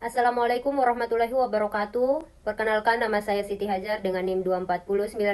Assalamualaikum warahmatullahi wabarakatuh. Perkenalkan, nama saya Siti Hajar dengan NIM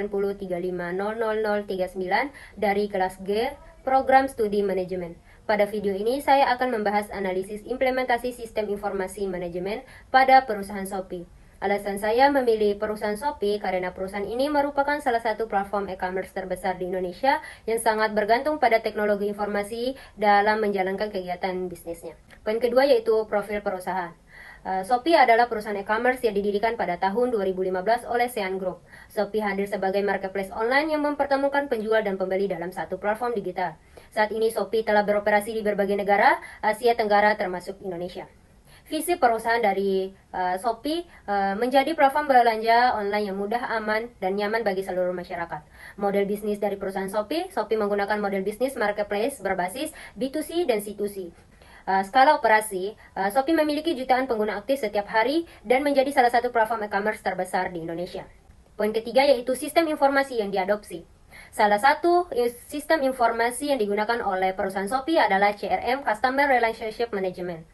24090350039 dari kelas G, Program Studi Manajemen. Pada video ini saya akan membahas analisis implementasi sistem informasi manajemen pada perusahaan Shopee. Alasan saya memilih perusahaan Shopee karena perusahaan ini merupakan salah satu platform e-commerce terbesar di Indonesia yang sangat bergantung pada teknologi informasi dalam menjalankan kegiatan bisnisnya. Poin kedua yaitu profil perusahaan. Shopee adalah perusahaan e-commerce yang didirikan pada tahun 2015 oleh Sean Group. Shopee hadir sebagai marketplace online yang mempertemukan penjual dan pembeli dalam satu platform digital. Saat ini Shopee telah beroperasi di berbagai negara Asia Tenggara termasuk Indonesia. Visi perusahaan dari Shopee menjadi platform belanja online yang mudah, aman, dan nyaman bagi seluruh masyarakat. Model bisnis dari perusahaan Shopee menggunakan model bisnis marketplace berbasis B2C dan C2C. Skala operasi, Shopee memiliki jutaan pengguna aktif setiap hari dan menjadi salah satu platform e-commerce terbesar di Indonesia. Poin ketiga yaitu sistem informasi yang diadopsi. Salah satu sistem informasi yang digunakan oleh perusahaan Shopee adalah CRM, Customer Relationship Management.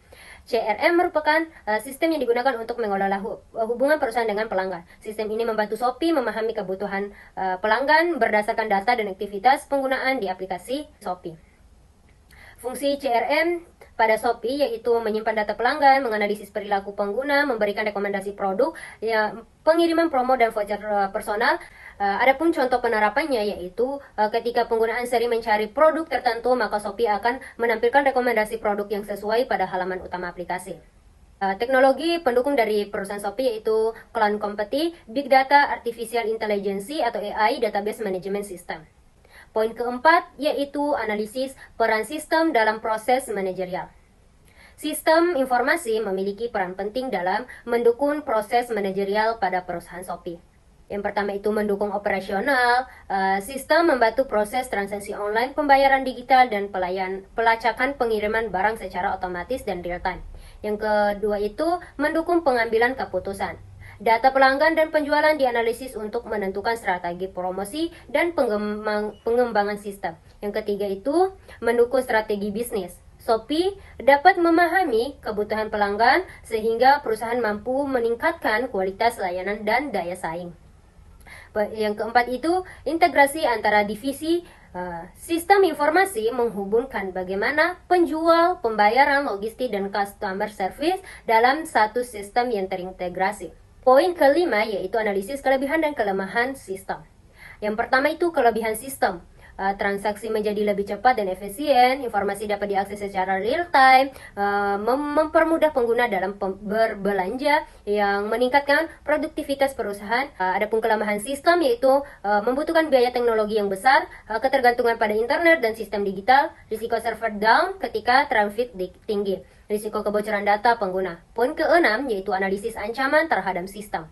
CRM merupakan sistem yang digunakan untuk mengelola hubungan perusahaan dengan pelanggan. Sistem ini membantu Shopee memahami kebutuhan pelanggan berdasarkan data dan aktivitas penggunaan di aplikasi Shopee. Fungsi CRM pada Shopee yaitu menyimpan data pelanggan, menganalisis perilaku pengguna, memberikan rekomendasi produk, pengiriman promo dan voucher personal. Adapun contoh penerapannya yaitu ketika penggunaan sering mencari produk tertentu, maka Shopee akan menampilkan rekomendasi produk yang sesuai pada halaman utama aplikasi. Teknologi pendukung dari perusahaan Shopee yaitu Cloud Computing, Big Data, Artificial Intelligence atau AI, Database Management System. Poin keempat yaitu analisis peran sistem dalam proses manajerial. Sistem informasi memiliki peran penting dalam mendukung proses manajerial pada perusahaan Shopee. Yang pertama itu mendukung operasional, sistem membantu proses transaksi online, pembayaran digital, dan pelacakan pengiriman barang secara otomatis dan real time. Yang kedua itu mendukung pengambilan keputusan. Data pelanggan dan penjualan dianalisis untuk menentukan strategi promosi dan pengembangan sistem. Yang ketiga itu mendukung strategi bisnis. Shopee dapat memahami kebutuhan pelanggan sehingga perusahaan mampu meningkatkan kualitas layanan dan daya saing. Yang keempat itu integrasi antara divisi. Sistem informasi menghubungkan bagaimana penjual, pembayaran, logistik, dan customer service dalam satu sistem yang terintegrasi. Poin kelima yaitu analisis kelebihan dan kelemahan sistem. Yang pertama itu kelebihan sistem. Transaksi menjadi lebih cepat dan efisien, informasi dapat diakses secara real time, mempermudah pengguna dalam berbelanja yang meningkatkan produktivitas perusahaan. Adapun kelemahan sistem yaitu membutuhkan biaya teknologi yang besar, ketergantungan pada internet dan sistem digital, risiko server down ketika traffic tinggi, risiko kebocoran data pengguna. Poin keenam yaitu analisis ancaman terhadap sistem.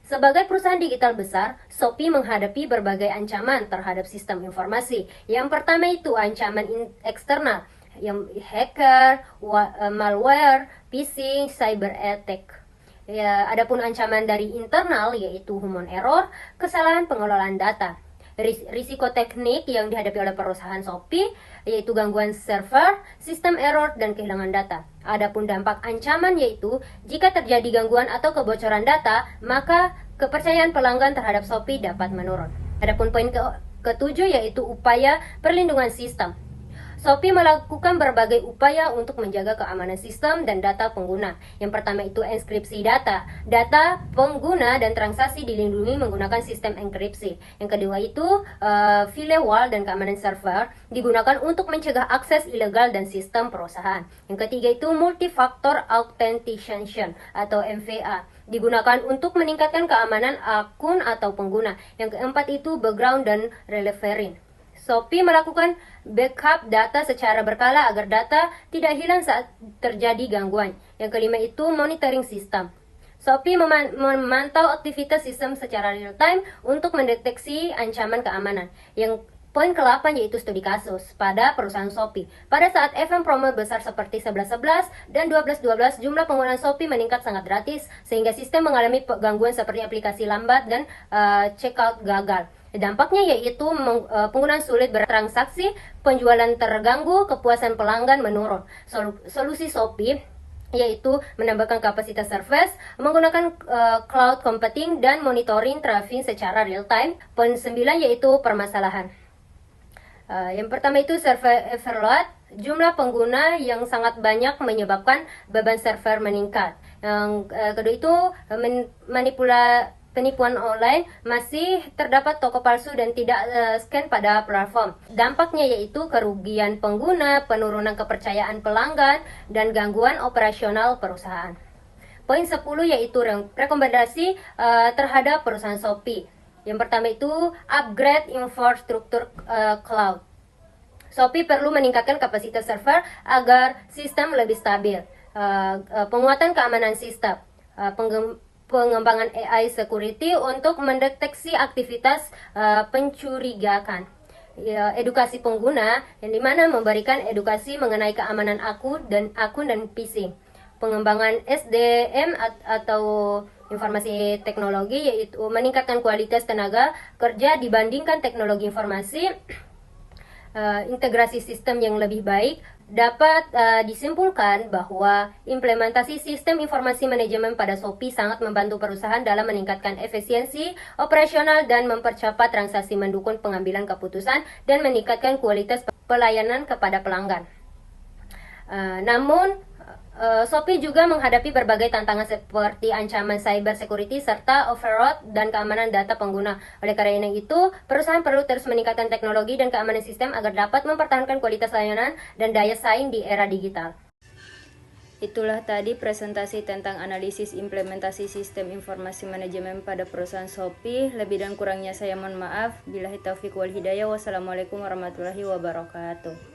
Sebagai perusahaan digital besar, Shopee menghadapi berbagai ancaman terhadap sistem informasi. Yang pertama itu ancaman eksternal, yang hacker, malware, phishing, cyber attack. Adapun ancaman dari internal yaitu human error, kesalahan pengelolaan data. Risiko teknik yang dihadapi oleh perusahaan Shopee yaitu gangguan server, sistem error, dan kehilangan data. Adapun dampak ancaman yaitu jika terjadi gangguan atau kebocoran data, maka kepercayaan pelanggan terhadap Shopee dapat menurun. Adapun poin ketujuh yaitu upaya perlindungan sistem. Shopee melakukan berbagai upaya untuk menjaga keamanan sistem dan data pengguna. Yang pertama itu enkripsi data. Data pengguna dan transaksi dilindungi menggunakan sistem enkripsi. Yang kedua itu firewall dan keamanan server digunakan untuk mencegah akses ilegal dan sistem perusahaan. Yang ketiga itu multifactor authentication atau MFA. Digunakan untuk meningkatkan keamanan akun atau pengguna. Yang keempat itu background dan relevering. Shopee melakukan backup data secara berkala agar data tidak hilang saat terjadi gangguan. Yang kelima itu monitoring sistem. Shopee memantau aktivitas sistem secara real time untuk mendeteksi ancaman keamanan. Yang poin ke-8 yaitu studi kasus pada perusahaan Shopee. Pada saat event promo besar seperti 11.11 dan 12.12, jumlah penggunaan Shopee meningkat sangat drastis sehingga sistem mengalami gangguan seperti aplikasi lambat dan checkout gagal. Dampaknya yaitu penggunaan sulit bertransaksi, penjualan terganggu, kepuasan pelanggan menurun. Solusi Shopee yaitu menambahkan kapasitas service, menggunakan cloud computing, dan monitoring traffic secara real time. Poin 9 yaitu permasalahan. Yang pertama itu server overload. Jumlah pengguna yang sangat banyak menyebabkan beban server meningkat. Yang kedua itu penipuan online, masih terdapat toko palsu dan tidak scan pada platform. Dampaknya yaitu kerugian pengguna, penurunan kepercayaan pelanggan, dan gangguan operasional perusahaan. Poin 10 yaitu rekomendasi terhadap perusahaan Shopee. Yang pertama itu upgrade infrastruktur cloud. Shopee perlu meningkatkan kapasitas server agar sistem lebih stabil. Penguatan keamanan sistem, pengembangan AI security untuk mendeteksi aktivitas pencurigaan. Edukasi pengguna, yang dimana memberikan edukasi mengenai keamanan akun dan phishing. Pengembangan SDM atau informasi teknologi, yaitu meningkatkan kualitas tenaga kerja dibandingkan teknologi informasi. Integrasi sistem yang lebih baik. Dapat disimpulkan bahwa implementasi sistem informasi manajemen pada Shopee sangat membantu perusahaan dalam meningkatkan efisiensi operasional dan mempercepat transaksi, mendukung pengambilan keputusan, dan meningkatkan kualitas pelayanan kepada pelanggan. Namun, Shopee juga menghadapi berbagai tantangan seperti ancaman cyber security serta overload dan keamanan data pengguna. Oleh karena itu, perusahaan perlu terus meningkatkan teknologi dan keamanan sistem agar dapat mempertahankan kualitas layanan dan daya saing di era digital. Itulah tadi presentasi tentang analisis implementasi sistem informasi manajemen pada perusahaan Shopee. Lebih dan kurangnya saya mohon maaf. Billahi taufiq wal hidayah. Wassalamualaikum warahmatullahi wabarakatuh.